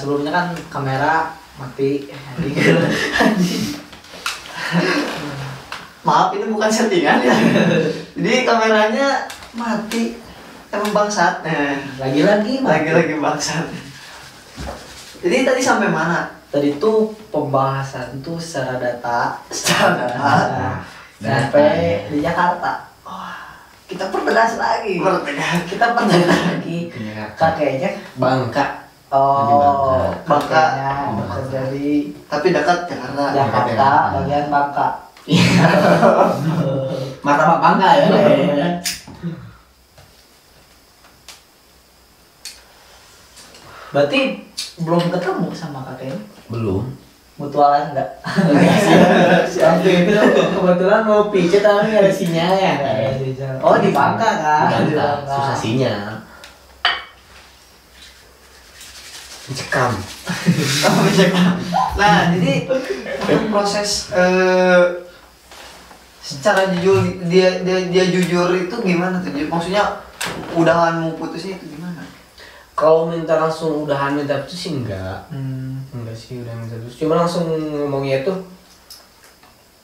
sebelumnya kan kamera mati. Maaf, ini bukan settingan ya. Jadi kameranya mati. Emang bangsat. Lagi-lagi Bangsat. Jadi tadi sampai mana? tadi tuh pembahasan tuh secara data Data. sampai di Jakarta. Wah, kita pertegas lagi. Kita pertegas lagi. Kakeknya Bangka. oh, Bangka. kakeknya Bangka. jadi Tapi dekat Jakarta. Jakarta bagian Bangka. Martabak Bangka ya. Berarti belum ketemu sama kakeknya? Belum. Mutualan enggak? Waktu itu kebetulan mau pijat tapi nggak ada sinyalnya. Oh di Bangka kan? Di Bangka. Bangka. Susah sinyal. Dicekam. Nah, jadi proses secara jujur dia jujur itu gimana tuh? Maksudnya udahanmu putusnya itu gimana? Kalau minta langsung udahan minta putus sih enggak. Enggak sih udah minta putus. Cuma langsung ngomongnya tuh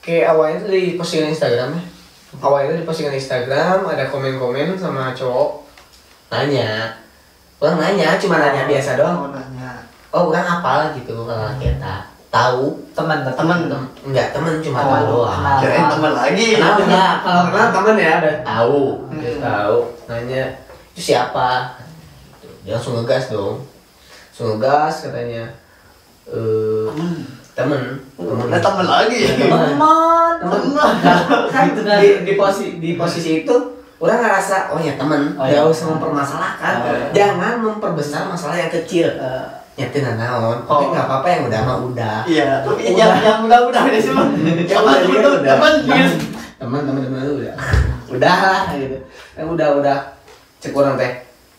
kayak awalnya tuh di postingan Instagram ya. Awalnya tuh di postingan Instagram ada komen-komen sama cowok nanya. Orang nanya, cuma nanya biasa doang. Oh, nanya. Oh, orang apal gitu kalau kita tahu Teman. enggak temen cuma Oh, tahu doang. kenal. Kirain teman lagi. Kenal enggak? Kalau kenal temen ya udah tahu. Hmm. Udah tahu. Nanya itu siapa? Dia langsung ngegas dong. Langsung ngegas katanya. Temen. Ada teman lagi. Temen. Kan di posisi itu orang ngerasa oh ya temen. Oh, Gak ya. usah mempermasalahkan. Oh, ya. Jangan memperbesar masalah yang kecil. Nyatin naon. Tapi nggak apa-apa yang udah mah udah. Iya, tapi yang udah deh sih mah. Yang udah juga udah. Teman. Teman udah. Udah lah gitu. Yang udah cek orang teh.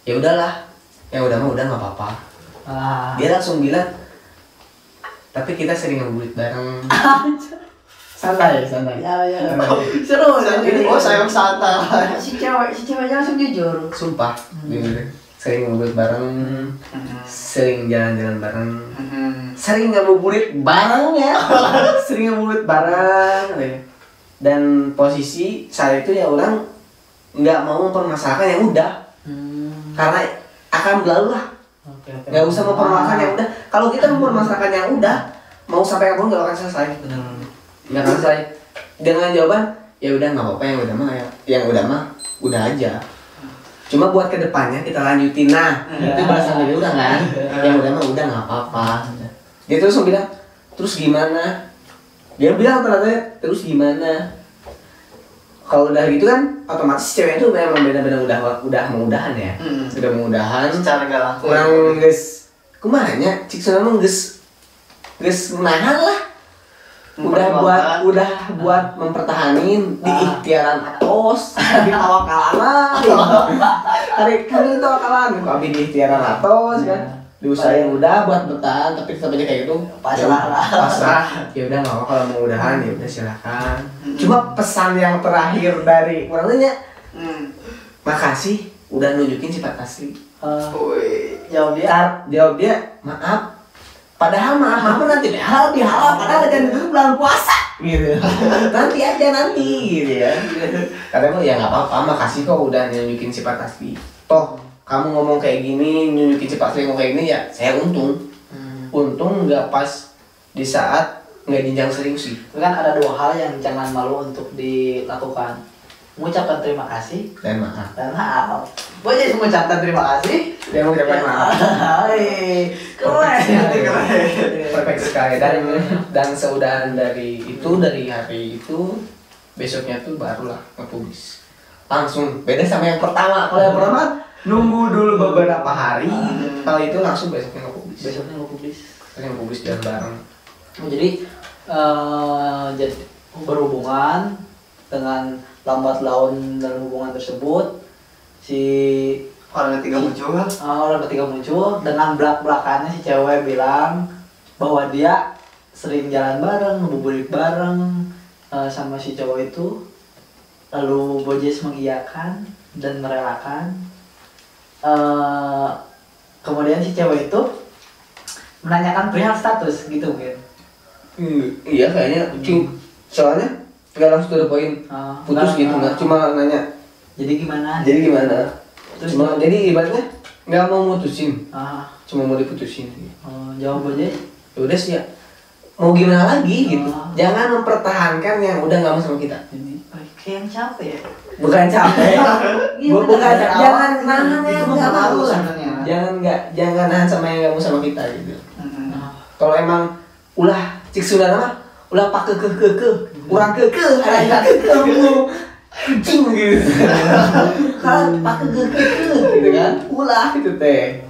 Ya udahlah. Yang udah mah udah nggak apa-apa. Dia langsung bilang tapi kita sering ngebulit bareng. santai. Ya. Seru. Oh, sayang santai. Si ceweknya langsung jujur. Sumpah. Sering ngebulit bareng. Sering jalan-jalan bareng. Sering ngebulit bareng ya. Sering ngebulit bareng. Dan posisi saat itu ya orang nggak mau mempermasalahkan yang udah. Karena akan berlalu lah. Nggak usah mempermasalahkan yang udah. Kalau kita mempermasalahkan yang udah, mau sampai kapan nggak akan selesai. Nggak akan selesai. Dengan jawaban, ya udah nggak apa-apa yang udah mah yang udah mah udah aja. Cuma buat kedepannya kita lanjutin nah. Itu bahasan dari orang kan. Yang udah mah udah nggak apa-apa. Dia terus bilang, terus gimana? Dia bilang ternyata terus gimana? Kalau udah gitu kan otomatis cewek itu memang benar-benar udah mau udahan ya. Udah mau udahan. Secara gak langsung. Orang guys kumanya cik sana mah geus menahan lah. Udah buat mempertahanin di ikhtiaran atos, di tawakalan. Tarik kan itu tawakalan, kok abi di ikhtiaran atos kan. Diusahain udah buat bertahan tapi tetap aja kayak gitu. Pasrah. Ya udah nggak apa kalau mau udahan ya udah silakan. Cuma pesan yang terakhir dari orangnya makasih udah nunjukin sifat asli. Jawab dia maaf. Padahal maaf nanti halal bihalal padahal dan itu bulan puasa gitu. nanti gitu ya. Katanya ya nggak apa-apa makasih kok udah nunjukin sifat asli. Toh kamu ngomong kayak gini nunjukin sifat asli ngomong kayak gini ya saya untung nggak pas di saat nggak jenjang serius sih. Kan ada dua hal yang jangan malu untuk dilakukan. Mengucapkan terima kasih Dan maaf. Gue jadi mengucapkan terima kasih. Dia mengucapkan maaf. Keren. Perfect sekali dan seudahan dari hari itu besoknya tuh barulah nge-publish. Langsung beda sama yang pertama. Kalau yang pertama nunggu dulu beberapa hari. Kalau itu langsung besoknya nge-publish. Yang publish dan bareng. Jadi berhubungan dengan lambat laun dalam hubungan tersebut si Orang ketiga muncul dengan belak-belakannya si cewek bilang bahwa dia sering jalan bareng, ngebuburit bareng sama si cowok itu. Lalu Bojes mengiyakan dan merelakan. Kemudian si cewek itu menanyakan perihal status gitu mungkin. Iya kayaknya soalnya nggak langsung to the point putus gitu, nggak cuma nanya jadi gimana terus cuma jadi ibaratnya nggak mau mutusin, cuma mau diputusin. Jawab aja Ya udah sih ya, mau gimana lagi gitu, jangan mempertahankan yang udah nggak mau sama kita. kayak yang capek ya. Bukan capek, bukan capek, jangan nahan Itu yang mah nggak malu mau, sebenarnya. jangan nahan sama yang nggak mau sama kita gitu. Kalau emang ulah cik Sunda mah ulah pak ke kurang ke ada ketemu kucing gitu. Kalau pak ke gitu kan ulah gitu teh.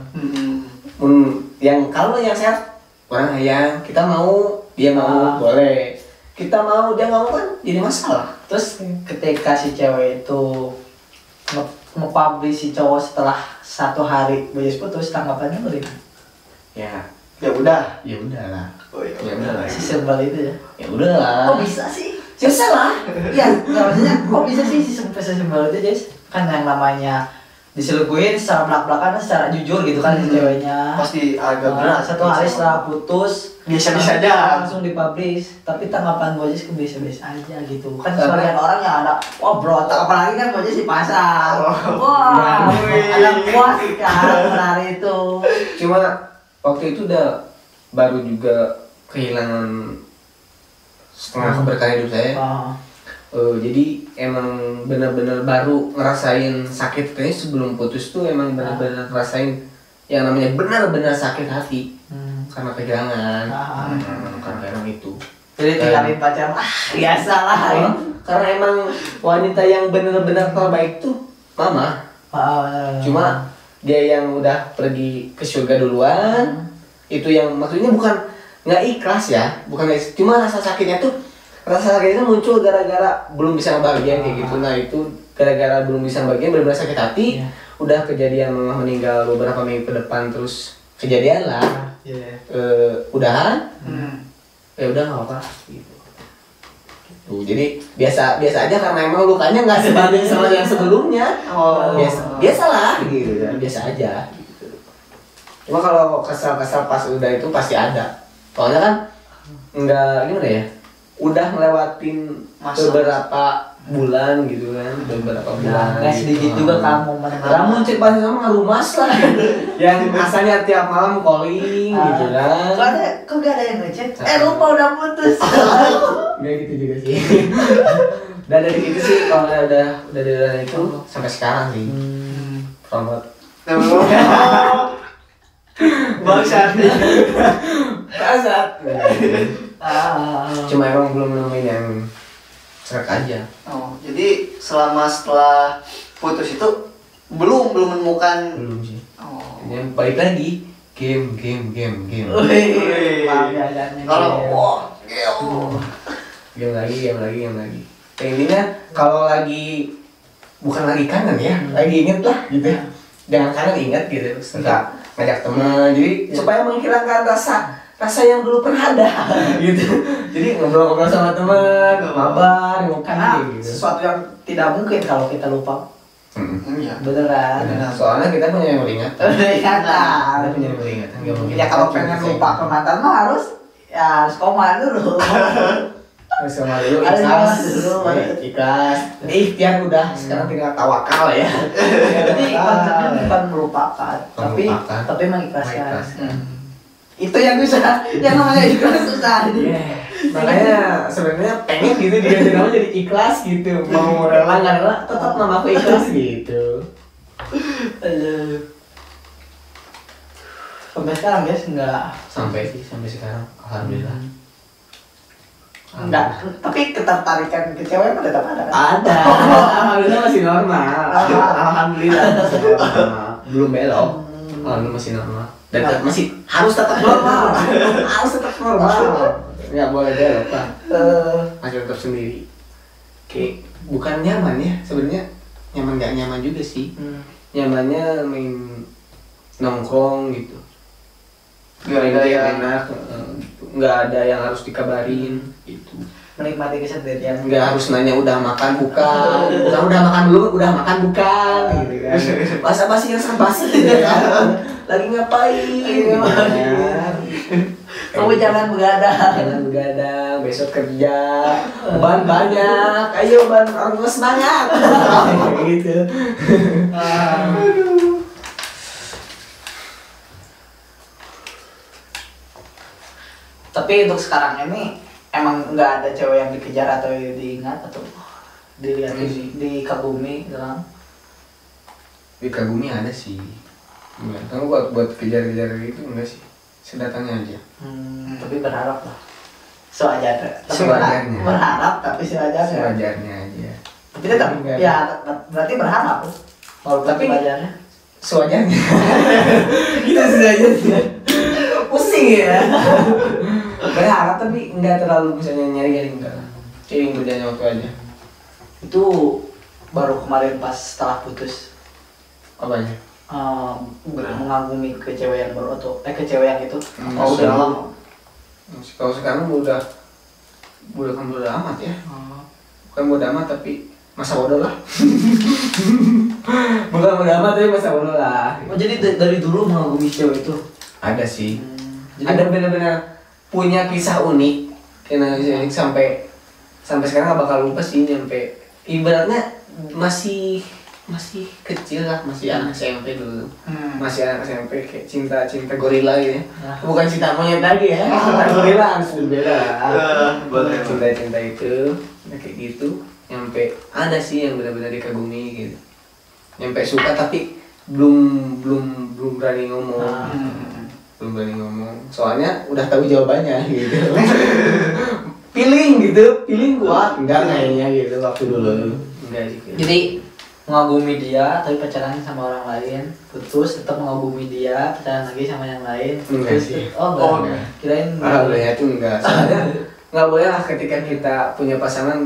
Yang kalau yang sehat orang hayang kita mau dia mau boleh, kita mau dia nggak mau kan jadi masalah. Terus ketika si cewek itu nge-publish si cowok setelah 1 hari Bojes putus, tanggapannya bagaimana? Ya udah. Ya udahlah. Oh, ya Ya udahlah. Si sebel itu ya. Ya udahlah. Kok bisa sih? Susah lah. Iya, maksudnya kok bisa sih si sebel itu, Jess? Kan yang namanya diselingkuhin secara belak-belakan, secara jujur gitu kan si ceweknya. Pasti agak berat. 1 hari setelah putus Biasa-biasa aja. langsung dipublish, tapi tanggapan Bojes biasa-biasa aja gitu. Kan sebagian orang yang ada, wah berontak, apalagi kan Bojes di pasar. Wah, ada puas kan hari itu. Cuma waktu itu udah baru juga kehilangan setengah keberkahan hidup saya. Jadi emang benar-benar baru ngerasain sakit, kayaknya sebelum putus tuh emang benar-benar ngerasain yang namanya benar-benar sakit hati karena kehilangan, karena emang itu. Jadi tinggalin pacar, biasalah. Karena emang wanita yang benar-benar terbaik tuh mama. Cuma dia yang udah pergi ke surga duluan, itu yang maksudnya bukan nggak ikhlas ya, bukan cuma rasa sakitnya muncul gara-gara belum bisa ngebahagiain kayak gitu. Nah itu gara-gara belum bisa ngebahagiain benar-benar sakit hati. Udah kejadian mama meninggal beberapa minggu ke depan, terus kejadian lah. Udahan. Ya udah nggak apa gitu. Tuh, jadi biasa aja karena emang lukanya nggak sebanding sama yang sebelumnya. Biasalah gitu ya, biasa aja gitu. Cuma kalau kesal pas udah itu pasti ada. Soalnya kan nggak gimana ya, udah ngelewatin beberapa bulan gitu kan, beberapa bulan. Nggak sedikit juga kamu Kamu cek pas sama ngarumas lah. Yang asalnya tiap malam calling gitu kan. Kok gak ada yang ngechat? Lupa udah putus. Nggak gitu juga sih. Dan dari itu sih kalau udah dari itu sampai sekarang sih. Promote. Bangsat. Cuma emang belum nemuin yang serak aja. Jadi setelah putus itu belum menemukan. Belum sih. Yang balik lagi game. Kalau game lagi. Intinya kalau lagi bukan lagi kangen ya, lagi inget lah gitu. Jangan kangen, ingat gitu. Enggak ngajak teman, jadi supaya menghilangkan rasa yang dulu pernah ada gitu. Jadi ngobrol-ngobrol sama teman, mabar, Karena gitu. sesuatu yang tidak mungkin kalau kita lupa. Iya. Beneran. Soalnya kita punya yang ingatan. Kita punya yang ingatan. Nggak mungkin. Ya kalau pengen lupa ke mantan mah harus koma dulu. Harus sama dulu, ikhlas. Ikhtiar udah, sekarang tinggal tawakal ya. Jadi konsepnya bukan melupakan, tapi mengikhlaskan. Itu yang susah, yang namanya ikhlas susah. Makanya sebenarnya pengen gitu dia jadi ikhlas gitu, mau rela nggak rela tetap mamaku ikhlas gitu. Sampai sekarang guys enggak. Sampai sekarang alhamdulillah. Enggak, tapi ketertarikan ke cewek mah tetap ada kan? Ada. Alhamdulillah masih normal. Alhamdulillah masih normal. Belum belok. Alhamdulillah masih normal. Dan masih harus tetap normal. Harus tetap normal. Nggak boleh belok lah. Masih tetap sendiri. Oke, bukan nyaman ya sebenarnya. Nyaman nggak nyaman juga sih. Nyamannya main nongkrong gitu. Nggak ada yang enak. Nggak ada yang harus dikabarin gitu. Menikmati kesendirian. Nggak harus nanya udah makan bukan, udah makan belum, udah makan bukan gitu kan. Basa-basi yang basi gitu kan. Lagi ngapain gitu kan. Kamu jangan begadang. Jangan begadang, besok kerja, ban banyak, ayo ban orang tua semangat. Kayak gitu. Tapi untuk sekarang ini emang nggak ada cewek yang dikejar atau diingat atau dilihat dikagumi gitu kan? Dikagumi ada sih. Enggak, kamu buat kejar-kejar itu enggak sih? Sedatangnya aja. Tapi berharap lah. Sewajarnya. Tapi Sewajarnya. berharap tapi sewajarnya. Sewajarnya aja. Tapi tetap Enggak. ya berarti berharap. Walaupun Tapi- sewajarnya. Sewajarnya. Kita sewajarnya. Pusing ya. Berharap tapi enggak terlalu misalnya nyari-nyari enggak. Seiring berjalannya waktu aja. Itu baru kemarin pas setelah putus Apanya? mengagumi ke cewek yang baru atau ke cewek yang itu. Oh, udah lama. Kalau sekarang udah kan udah amat ya. Bukan bodo amat tapi masa bodoh lah. Bukan bodo amat tapi masa bodoh lah. Oh jadi dari dulu mengagumi cewek itu. Ada sih. Jadi Ada benar-benar punya kisah unik. Karena unik sampai sekarang nggak bakal lupa sih, sampai ibaratnya masih kecil lah, masih anak SMP dulu. Masih anak SMP kayak cinta gorila gitu ya. Nah. Bukan cinta monyet lagi ya. Cinta gorila harus berbeda lah. Boleh. Cinta itu ya kayak gitu. Nyampe ada sih yang benar-benar dikagumi gitu. Nyampe suka tapi belum berani ngomong. Belum berani ngomong. Soalnya udah tahu jawabannya gitu. Feeling kuat enggak kayaknya gitu waktu dulu. Enggak sih. Jadi mengagumi dia tapi pacaran sama orang lain, putus tetap mengagumi dia, pacaran lagi sama yang lain. Enggak Terus- sih. Oh enggak. Oh, enggak. Kirain Alhamdulillah itu enggak. Soalnya enggak boleh lah ketika kita punya pasangan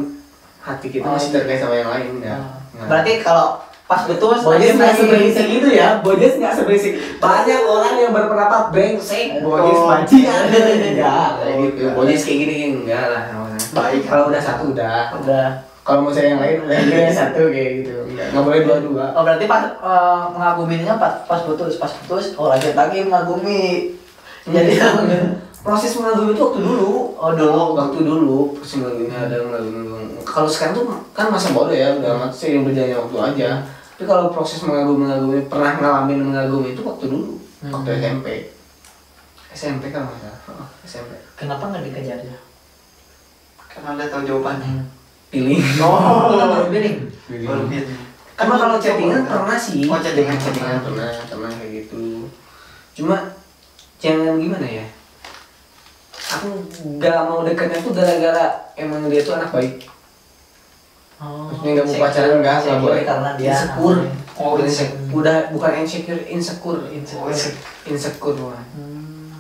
hati kita Oh, masih iya. terkait sama yang lain enggak. Oh. Berarti kalau pas putus Bojes nggak lagi- seberisik itu ya, Bojes nggak seberisik. Banyak orang yang berpendapat brengsek, Bojes bajingan, enggak, kayak gitu. Bojes kayak gini enggak lah. Baik. Kalau udah satu udah. udah. Kalau mau saya yang lain udah yang satu kayak gitu. Enggak boleh dua-dua. Oh berarti pas mengaguminya pas putus oh lanjut lagi mengagumi. Jadi Proses mengagumi itu waktu dulu. oh dulu Waktu dulu proses mengagumi ada mengagumi. Kalau sekarang tuh kan masa bodoh ya, udah amat sih yang berjalannya waktu aja. Tapi kalau proses mengagumi pernah ngalamin mengagumi itu waktu dulu, waktu SMP. SMP kan nggak salah. SMP. kenapa nggak dikejarnya? Karena udah tahu jawabannya. Pilih. Oh pilih. Baru gitu. Cuma kalau chattingan pernah sih. Oh, chattingan pernah kayak gitu. Cuma jangan gimana ya? Aku gak mau dekatnya tuh gara-gara emang dia tuh anak baik. Oh, Maksudnya nggak mau pacaran nggak boleh karena dia insecure. Oh, Udah bukan insecure. Wah.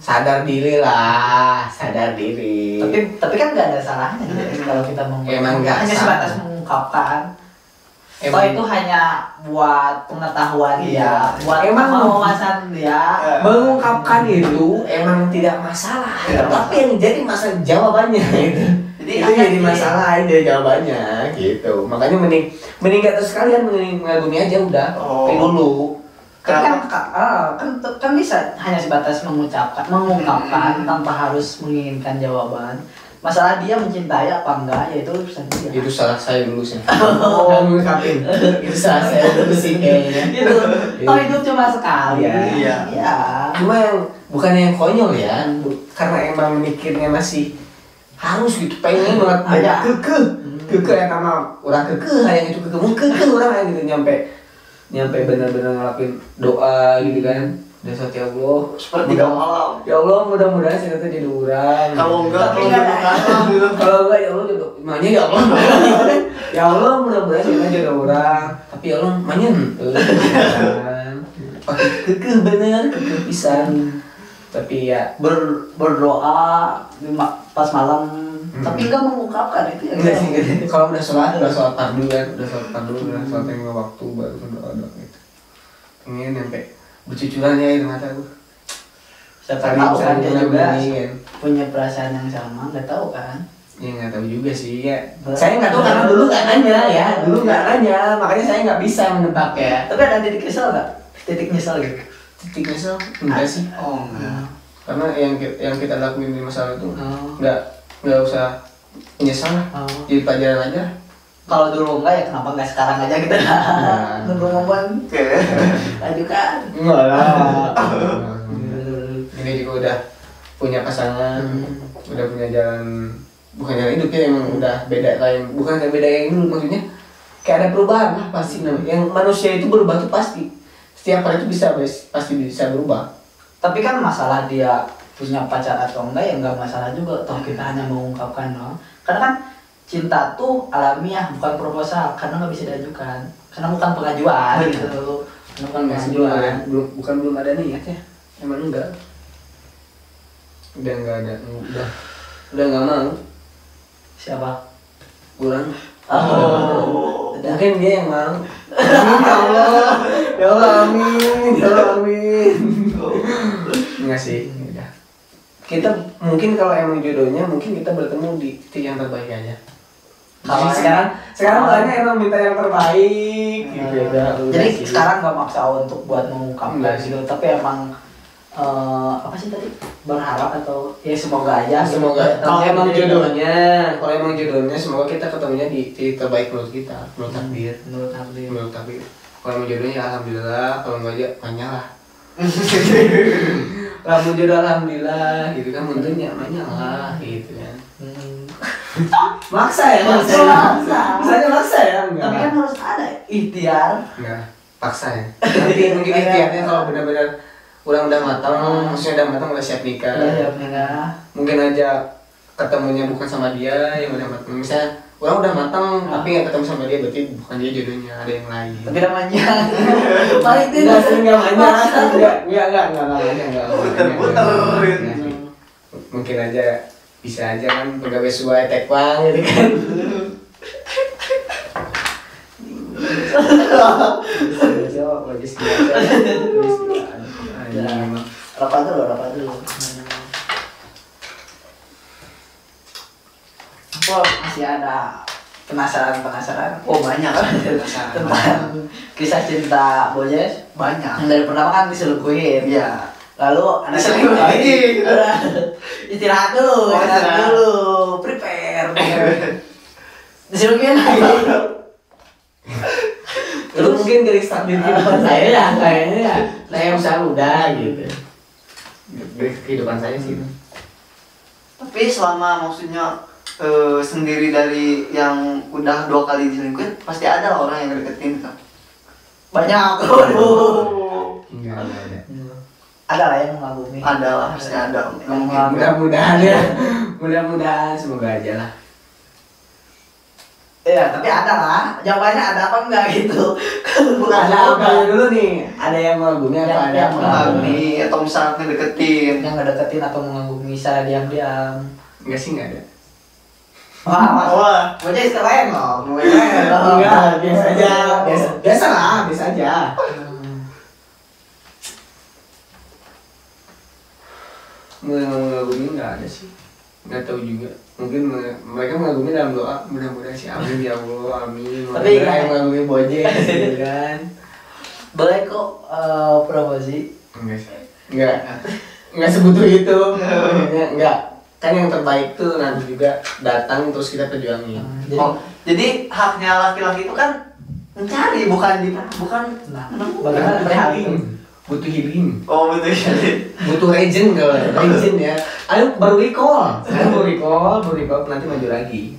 Sadar diri lah, sadar diri. Tapi kan nggak ada salahnya gitu, kalau kita Emang nggak hanya salah. sebatas mengungkapkan. Emang- Oh itu hanya buat pengetahuan dia, buat Emang- wawasan dia. Mengungkapkan itu emang tidak masalah, Iya. tapi yang jadi masalah jawabannya gitu. Jadi Itu jadi masalah dia jawabannya gitu. Makanya mending gak terus sekalian mengagumi aja udah. Oh. Tapi dulu. Kan bisa hanya sebatas mengungkapkan tanpa harus menginginkan jawaban. Masalah dia mencintai apa enggak ya itu urusan dia. Itu salah saya dulu sih. Oh, ngungkapin. Itu salah saya dulu sih kayaknya. Itu toh hidup cuma sekali. Iya. Iya. Cuma yang bukan yang konyol ya, karena emang mikirnya masih harus gitu, pengen banget Ada. kekeh ya sama orang kekeh yang itu kekeh orang yang gitu nyampe benar-benar ngelakuin doa gitu kan. Dasar ya Allah, seperti malam. ya Allah mudah-mudahan saya tuh jadi orang. Kalau enggak, Tapi enggak ada. Kalau enggak ya Allah jodoh, makanya ya Allah. Ya Allah mudah-mudahan saya jadi orang. Tapi ya Allah manyen. Pakai kekeh bener, kekeh pisan. Tapi ya Berdoa pas malam tapi enggak mengungkapkan itu ya. enggak sih enggak. Kalau udah sholat fardu kan, udah sholat yang waktu baru berdoa gitu. Pengen sampai bercucuran ya air mata gue. Siapa tahu kan dia juga kan. punya perasaan yang sama, nggak tahu kan? Ya nggak tahu juga sih ya. Saya nggak tahu karena dulu nggak nanya ya, dulu nggak nanya, makanya saya nggak bisa menebak ya. Tapi ada titik nyesel nggak? Titik nyesel gitu. Titik nyesel enggak sih. Oh enggak. karena yang kita lakuin di masa lalu tuh Oh. nggak usah menyesal lah, jadi pelajaran aja. Kalau dulu enggak ya kenapa enggak sekarang aja kita ngomong aduh kan. Enggak lah. Ini juga udah punya pasangan, udah punya jalan, bukan jalan hidup ya, emang udah beda lain, bukan kayak beda yang dulu, maksudnya kayak ada perubahan lah pasti. Yang manusia itu berubah tuh pasti, setiap hari itu pasti bisa berubah. Tapi kan masalah dia punya pacar atau enggak ya enggak masalah juga, toh kita hanya mengungkapkan doang. Karena kan cinta tuh alamiah, bukan proposal, karena nggak bisa diajukan, karena bukan pengajuan gitu. Karena bukan pengajuan. Belum ada niat ya, emang enggak. Udah nggak ada, udah nggak mau. Siapa? Kurang. Oh. Mungkin dia yang mau. Amin ya Allah. Ya Allah amin. Ya Allah amin. Enggak sih, udah. Kita mungkin kalau emang jodohnya mungkin kita bertemu di titik yang terbaik aja. Kalau Sekarang banyak emang minta yang terbaik gitu ya. Jadi sekarang nggak maksa untuk buat mengungkapkan Enggak sih. gitu, tapi emang apa sih tadi, berharap atau ya semoga aja gitu. Semoga kalau Tapi emang jadi- jodohnya semoga kita ketemunya di titik terbaik menurut kita, menurut takdir. menurut takdir. Menurut takdir. Kalau emang jodohnya ya alhamdulillah, kalau enggak ya manyalah. Kalau jodoh alhamdulillah gitu kan, munturnya manyalah gitu kan. Maksa ya, Maksa. Misalnya maksa ya, enggak. Tapi kan harus ada ikhtiar. Enggak, paksa ya. Nanti mungkin ikhtiarnya kalau benar-benar udah matang, maksudnya udah matang, udah siap nikah. Iya, ya. Mungkin aja ketemunya bukan sama dia yang udah matang. Misalnya orang udah matang tapi nggak ketemu sama dia, berarti bukan dia jodohnya, ada yang lain. Tapi namanya paling Enggak tidak sih, enggak banyak. Puter-puterin. Mungkin aja bisa aja kan pegawai suai tekwang gitu kan. Logis rapat dulu. Kok masih ada penasaran? Oh banyak kan? Tentang kisah cinta Bojes. Banyak. Yang dari pertama kan diselingkuhin. Iya. Lalu ada Diselingkuhin. istirahat dulu, Oh, istirahat. prepare. Diselingkuhin lagi. Terus mungkin dari start di kehidupan saya ya, kayaknya ya saya usaha udah gitu. Dari kehidupan saya sih. Tapi selama maksudnya sendiri dari yang udah 2 kali diselingkuhin, pasti ada lah orang yang deketin kan. Banyak. Enggak ada. Ada lah yang mengagumi. Ada lah, pasti ada. Nggak mungkin. Mudah-mudahan ya. Mudah-mudahan semoga aja lah. Iya, tapi ada lah. Jawabannya ada apa enggak gitu. Bukan Ada apa. apa dulu nih? Ada yang mengagumi apa ada yang Mengagumi atau misalnya ngedeketin. Yang ngedeketin atau mengagumi secara diam-diam. Enggak sih, enggak ada. Wah, Bojes keren loh. Enggak, biasa aja. Biasa lah, biasa aja. Mengagumi enggak ada sih. Enggak tahu juga. Mungkin mereka mengagumi dalam doa, mudah-mudahan sih amin ya Allah, amin. Tapi Mudah-mudahan yang mengagumi Bojes gitu kan. Boleh kok promosi. Enggak sih. Enggak sebutuh itu. Enggak. Kan yang terbaik tuh nanti juga datang terus kita perjuangin. Oh, jadi haknya laki-laki itu kan mencari, bukan Nah, bagaimana perihal itu? Butuh healing. Oh betul ya. Butuh regen kalau regen ya. Ayo baru recall. Sekarang baru recall nanti maju lagi.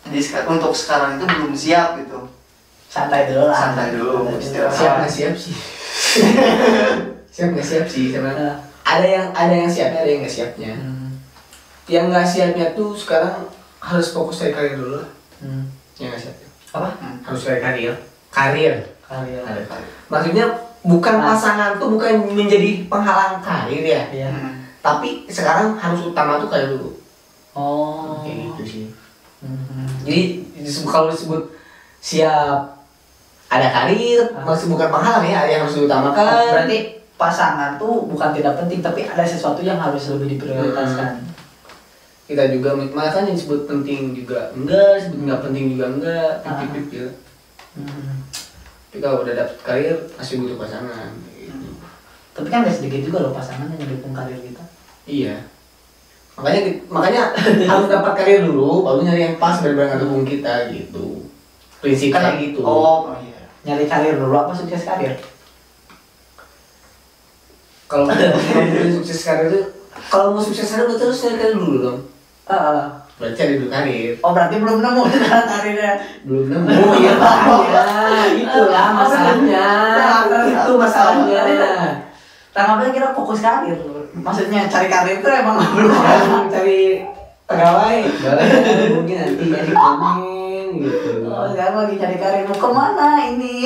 Jadi untuk sekarang itu belum siap gitu. Santai dulu lah. Santai dulu, istirahat. Siap nggak siap sih? Siap nggak siap sih sama. Ada yang siapnya, ada yang nggak siapnya. Yang nggak siapnya tuh sekarang harus fokus cari karir dulu lah. Yang nggak siapnya. Apa? Harus cari karir. Karir. Karir. Ada karir. Maksudnya bukan pasangan tuh bukan menjadi penghalang karir ya. Iya. Tapi sekarang harus utama tuh karir dulu. Oh. Kayak gitu sih. Jadi kalau disebut siap ada karir, masih bukan penghalang ya, yang harus diutamakan. Berarti pasangan tuh bukan tidak penting, tapi ada sesuatu yang harus lebih diprioritaskan. Kita juga makanya disebut penting juga enggak, disebut nggak penting juga enggak, tipis ya. Tapi kalau udah dapet karir masih butuh pasangan. Gitu. Tapi kan gak sedikit juga loh pasangan yang ngedukung karir kita. Iya. Makanya harus dapat karir dulu, baru nyari yang pas benar-benar ngedukung kita gitu. Prinsipnya gitu. Oh iya. Nyari karir dulu apa sukses karir? Kalau mau sukses karir itu, kalau mau sukses karir berarti harus nyari karir dulu dong. Berarti cari dulu karir. Oh berarti belum nemu jalan karirnya. Belum nemu ya makanya. Itulah masalahnya. Itu masalahnya. Tanggapannya kira fokus karir. Maksudnya cari karir itu emang belum Cari pegawai. Mungkin nanti jadi komen gitu. Oh, sekarang lagi cari karir, mau kemana ini?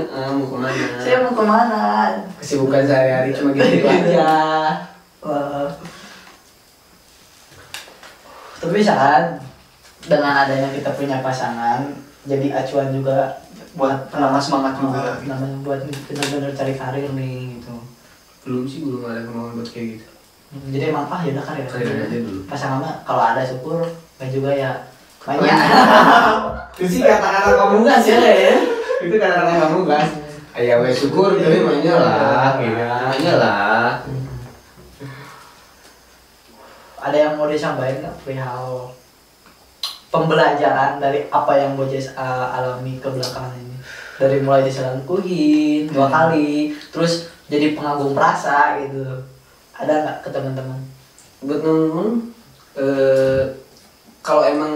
Mau kemana? Saya mau kemana? Kesibukan sehari-hari cuma gitu aja. Wah. Tapi bisa kan dengan adanya kita punya pasangan jadi acuan juga Buat penambah semangat juga. namanya buat benar-benar cari karir nih gitu. Belum ada kemauan buat kayak gitu. Jadi emang ya udah karir Karir aja dulu. pasangan mah kalau ada syukur, nggak juga ya banyak. Itu sih kata-kata kamu gas ya. Itu kata-kata kamu gas. Ya wes syukur tapi mainnya lah, mainnya lah. Ada yang mau disampaikan nggak perihal pembelajaran dari apa yang Bojes alami ke belakangan ini? Dari mulai diselingkuhin 2 kali, terus jadi pengagum perasa gitu. Ada nggak ke teman-teman? Buat temen-temen, kalau emang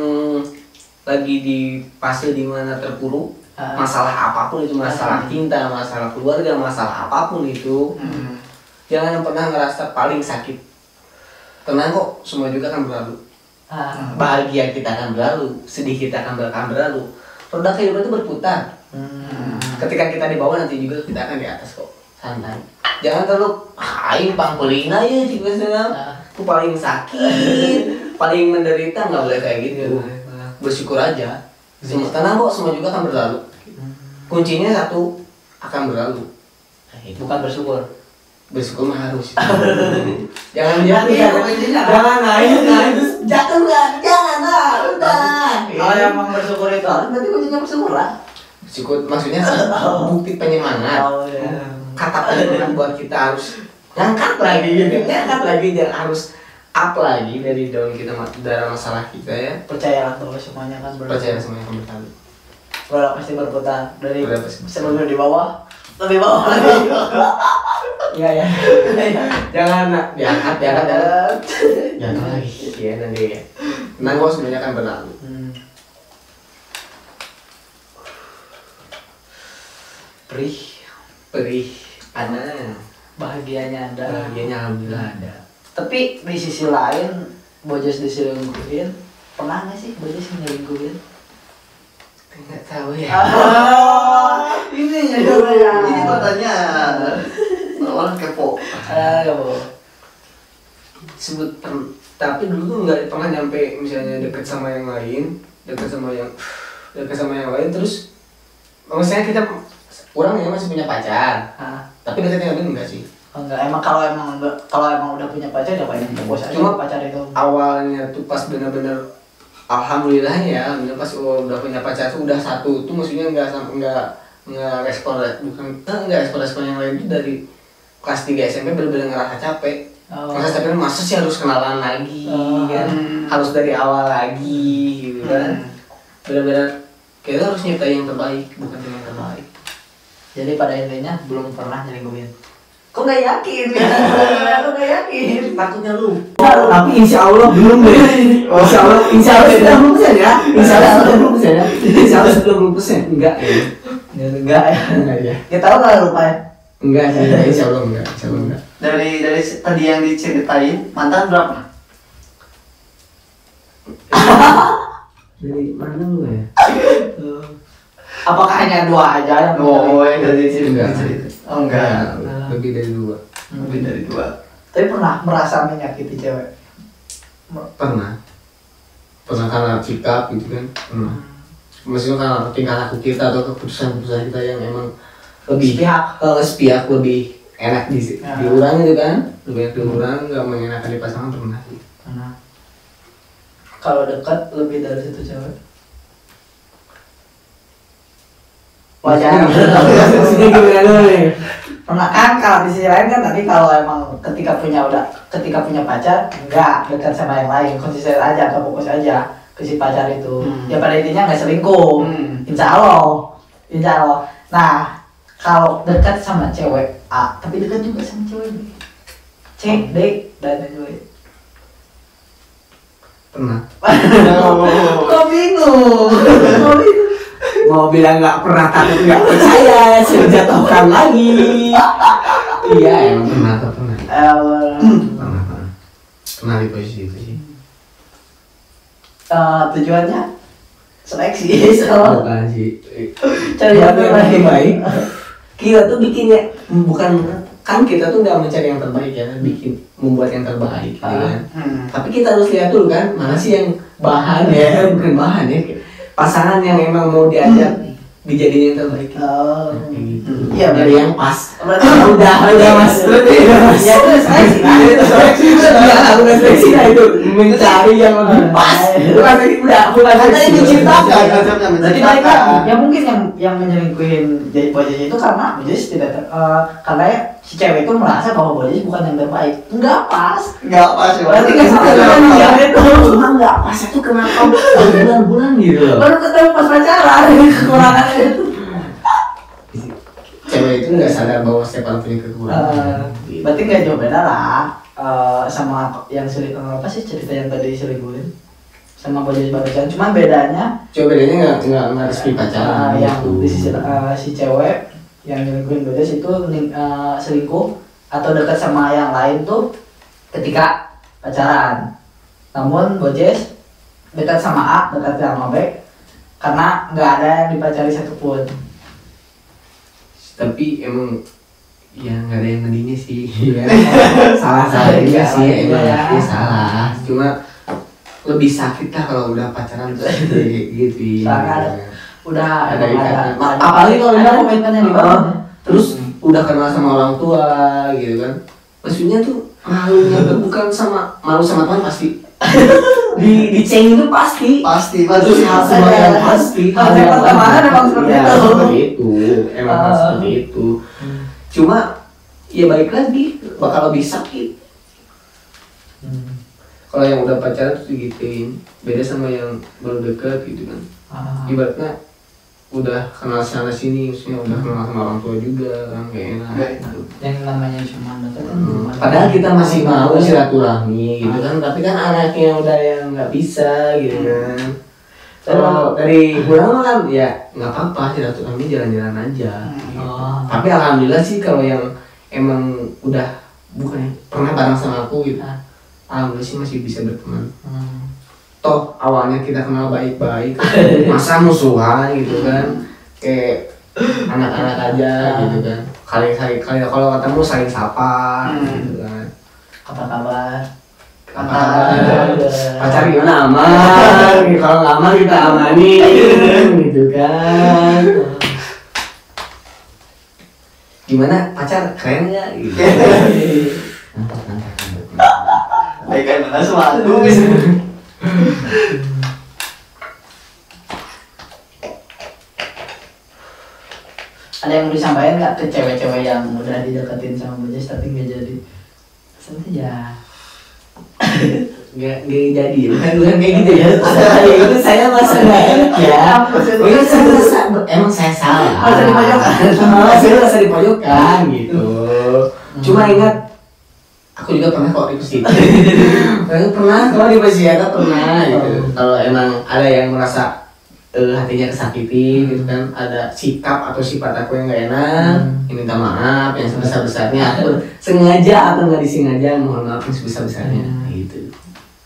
lagi di fase dimana terpuruk, masalah apapun itu, masalah cinta, masalah keluarga, masalah apapun itu, jangan pernah ngerasa paling sakit. Tenang kok, semua juga akan berlalu. Bahagia kita akan berlalu, sedih kita akan berlalu. Roda kehidupan itu berputar. Ketika kita di bawah, nanti juga kita akan di atas kok. Santai. Jangan terlalu aing pangpelina ya jika aku paling sakit, paling menderita, nggak boleh kayak gitu. Bersyukur aja. Tenang kok, semua juga akan berlalu. Kuncinya satu, akan berlalu. Bukan bersyukur. Bersyukur mah harus. Jangan jangan naik terus jatuh kan, jangan lah, udah. Kalau yang emang bersyukur itu harus berarti kuncinya bersyukur lah. Bersyukur maksudnya bukti penyemangat. Oh iya. Kata penyemangat buat kita harus ngangkat lagi, ngangkat lagi dan harus up lagi dari daun kita, dari masalah kita ya. Percayalah bahwa semuanya kan Percaya semuanya akan berlalu. Bola pasti berputar dari Bola pasti berputar. sebelumnya di bawah, lebih bawah lagi. Iya ya. Jangan diangkat jatuh lagi ya nanti ya. Tenang kok, semuanya akan berlalu. Perih panas, Bahagianya ada. bahagianya alhamdulillah ada. Tapi di sisi lain, Bojes diselingkuhin. Pernah nggak sih Bojes nyelingkuhin? Nggak tahu ya. Ini ya. Ini pertanyaan. Orang kepo. Sebut tapi dulu nggak pernah nyampe misalnya deket sama yang lain, terus maksudnya kita orang ya masih punya pacar, tapi deketnya enggak sih. Enggak, emang kalau emang udah punya pacar ya pengen fokus aja Cuma pacar itu. Awalnya tuh pas bener-bener alhamdulillah ya, pas udah punya pacar tuh udah satu tuh maksudnya nggak respon, nggak respon yang lain tuh dari kelas 3 SMP bener-bener ngerasa capek. Masa capek masa sih harus kenalan lagi kan, harus dari awal lagi gitu kan. Bener-bener kita harus nyiptain yang terbaik, bukan yang terbaik. Jadi pada intinya belum pernah nyelingkuhin. Kok nggak yakin? Kok nggak yakin? Takutnya lu. Tapi insya Allah belum deh. Insya Allah 90% ya. Insya Allah 90% ya. Insya Allah 90%. Enggak ya. Enggak ya. Enggak ya. Kita tahu nggak lupa ya? Enggak sih. Insya Allah enggak. Insya Allah enggak. Dari tadi yang diceritain, mantan berapa? Dari mana lu ya? Apakah hanya 2 aja yang Yang dari Enggak. Oh enggak. Lebih dari 2. Lebih dari 2. Tapi pernah merasa menyakiti cewek? Pernah karena sikap gitu kan. Pernah. Maksudnya karena tingkah laku kita atau keputusan-keputusan kita yang emang lebih sepihak, lebih enak diurang gitu kan. Lebih enak diurang, nggak mengenakan di pasangan pernah sih. Kalau dekat lebih dari satu cewek? Wajar. Maksudnya gimana nih? Pernah kan kalau di sisi lain kan tadi kalau emang ketika punya pacar nggak dekat sama yang lain, konsisten aja atau fokus aja ke si pacar itu. Ya pada intinya nggak selingkuh. Insya Allah. Nah kalau dekat sama cewek A tapi dekat juga sama cewek B, C, D dan lain-lain. Pernah. Kok bingung? Mau bilang nggak pernah takut nggak percaya, menjatuhkan lagi. Iya emang pernah. Pernah di posisi itu sih. Tujuannya seleksi so Bukan sih. cari yang Lebih baik. baik. Kita tuh bikinnya bukan kan kita tuh nggak mencari yang terbaik ya, membuat yang terbaik, gitu kan. Tapi kita harus lihat dulu kan mana sih yang bahan ya, bukan bahan ya, pasangan yang emang mau diajak dijadiin yang terbaik. Kayak gitu. Iya, Dari yang pas. Berarti udah mas. Berarti mas. ya itu seleksi. Itu seleksi bukan seleksi lah itu mencari yang lebih pas. Bukan bukan Kan tadi seleksi. menciptakan. Konsepnya Berarti balik lagi. Ya mungkin yang menyelingkuhin Bojes itu karena Bojes karena si cewek itu merasa bahwa Bojes bukan yang terbaik. Enggak pas. Nggak pas ya. Berarti nggak salah dengan dia itu. Cuma nggak pas itu kenapa bulan-bulan gitu loh. Baru ketemu pas pacaran kekurangannya itu. Cewek itu nggak sadar bahwa setiap orang punya kekurangan. Berarti nggak jauh beda lah sama yang apa sih cerita yang tadi selingkuhin sama Bojes barusan. Cuman bedanya Coba bedanya nggak resmi pacaran. yang gitu. di sisi si cewek yang nyelingkuhin Bojes itu selingkuh atau dekat sama yang lain tuh ketika pacaran. Namun Bojes dekat sama A, dekat sama B karena nggak ada yang dipacari satupun. Tapi emang ya nggak ada yang ngedinya sih. Salah Iya sih Iya. emang ya salah. Cuma lebih sakit lah kalau udah pacaran terus gitu. Soalnya udah Ada ikatan. apalagi kalau ada udah komitmen yang dibangun. Terus udah kenal sama orang tua gitu kan. Maksudnya tuh malunya tuh bukan malu sama Tuhan pasti. dicengin itu pasti. Pasti Terus hal semua yang pasti. Kalau saya pertemanan emang seperti Ya, itu. seperti itu. Emang harus seperti itu. Cuma ya balik lagi bakal lebih sakit. Kalau yang udah pacaran tuh digituin, beda sama yang baru deket gitu kan. Ibaratnya udah kenal sana sini, maksudnya udah kenal sama orang tua juga kan kayak enak. Gitu. Yang namanya cuma dekat kan. Padahal kita masih mau silaturahmi gitu kan, tapi kan anaknya udah yang nggak bisa gitu kan. Kalau dari pulang kan ya nggak apa-apa silaturahmi jalan-jalan aja. Oh. Tapi alhamdulillah sih kalau yang emang udah bukan pernah bareng sama aku gitu, alhamdulillah sih masih bisa berteman. Toh awalnya kita kenal baik-baik, masa musuhan gitu kan, kayak anak-anak aja gitu kan. Kali kalau ketemu saling sapa gitu kan. Apa kabar? Apa kabar? Pacar gimana aman? Kalau nggak aman kita amanin gitu kan. Gimana pacar keren nggak? Gitu. baik kayak mana suatu. Ada yang mau disampaikan nggak ke cewek-cewek yang udah dideketin sama Bojes tapi nggak jadi? Saja. Nggak jadi, bukan kayak gitu ya. Itu saya masa nggak enak ya. Itu saya merasa emang saya salah. Merasa dipojokkan. Saya merasa dipojokkan gitu. Cuma ingat, aku juga pernah kok di situ. Pernah kalau di Pasiata pernah gitu. Kalau emang ada yang merasa hatinya kesakiti gitu kan, ada sikap atau sifat aku yang nggak enak, yang minta maaf yang sebesar besarnya, atau sengaja atau nggak disengaja mohon maaf yang sebesar besarnya gitu.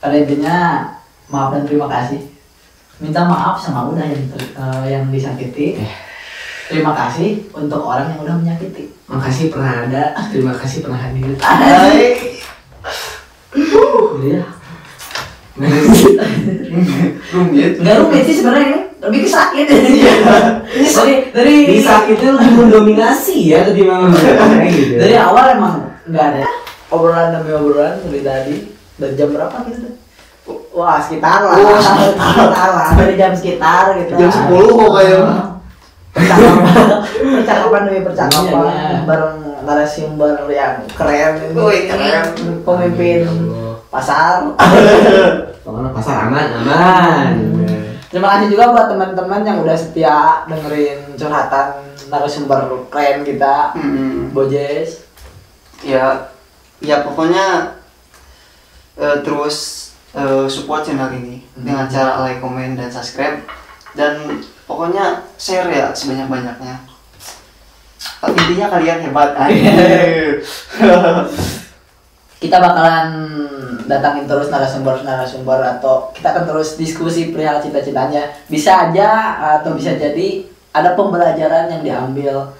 Pada intinya maaf dan terima kasih. Minta maaf sama udah yang disakiti. Terima kasih untuk orang yang udah menyakiti. Makasih pernah ada, terima kasih pernah hadir. Baik. Iya. Rumit. Nggak rumit sih sebenarnya ini, lebih ke sakit. dari Disakitnya lebih mendominasi ya ketimbang kayak gitu. dari awal emang nggak ada obrolan demi obrolan dari tadi. Dari jam berapa gitu? Wah sekitar lah. Sekitar lah. Dari jam sekitar gitu. Jam 10 kok kayaknya. Percakapan demi percakapan Iya. bareng narasumber yang keren ini. Wih, keren. Pemimpin pasar. Pokoknya pasar aman. Terima kasih juga buat teman-teman yang udah setia dengerin curhatan narasumber keren kita, Bojes. Ya pokoknya terus support channel ini dengan cara like, comment, dan subscribe, dan pokoknya share ya sebanyak-banyaknya. Intinya kalian hebat. Kita bakalan datangin terus narasumber atau kita akan terus diskusi perihal cita-citanya. Bisa aja atau bisa jadi ada pembelajaran yang diambil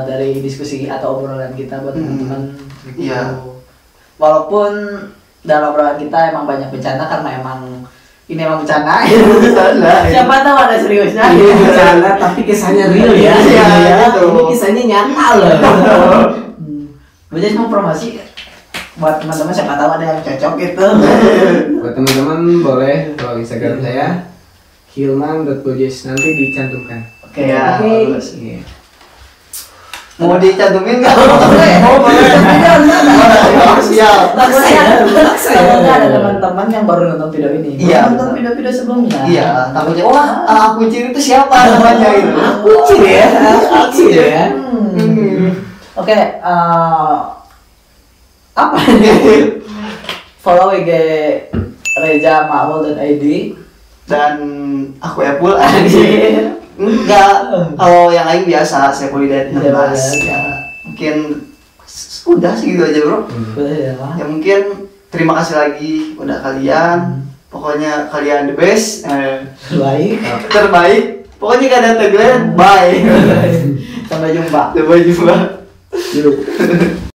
dari diskusi atau obrolan kita buat teman-teman. Gitu. Iya. Walaupun dalam obrolan kita emang banyak bercanda karena ini emang bercanda. Siapa tahu ada seriusnya. Ini bercanda tapi kisahnya real ya. Iya, Ini kisahnya nyata loh. Bojes mau promosi buat teman-teman, siapa tahu ada yang cocok gitu. Buat teman-teman boleh follow Instagram saya hilman.bojes, nanti dicantumkan. Oke, Ya, oke. bagus. Iya. Mau dicantumin nggak? Oh, boleh. Siap. Takutnya ada teman-teman yang baru nonton video ini. Iya. Nonton video-video sebelumnya. Iya, takutnya wah aku ciri itu siapa namanya gitu. Kucing ya. Kucing ya. Oke, apa ini? Follow IG Reza Mahmud dan ID. Dan aku Epul anjir. Enggak, kalau yang lain biasa saya kuliah 16. Ya, mungkin udah segitu aja, Bro. Udah ya, Pak. Ya mungkin terima kasih lagi udah kalian. Pokoknya kalian the best, Baik. terbaik. Pokoknya gak ada tagline. Bye. Sampai jumpa. Sampai jumpa. Yuk.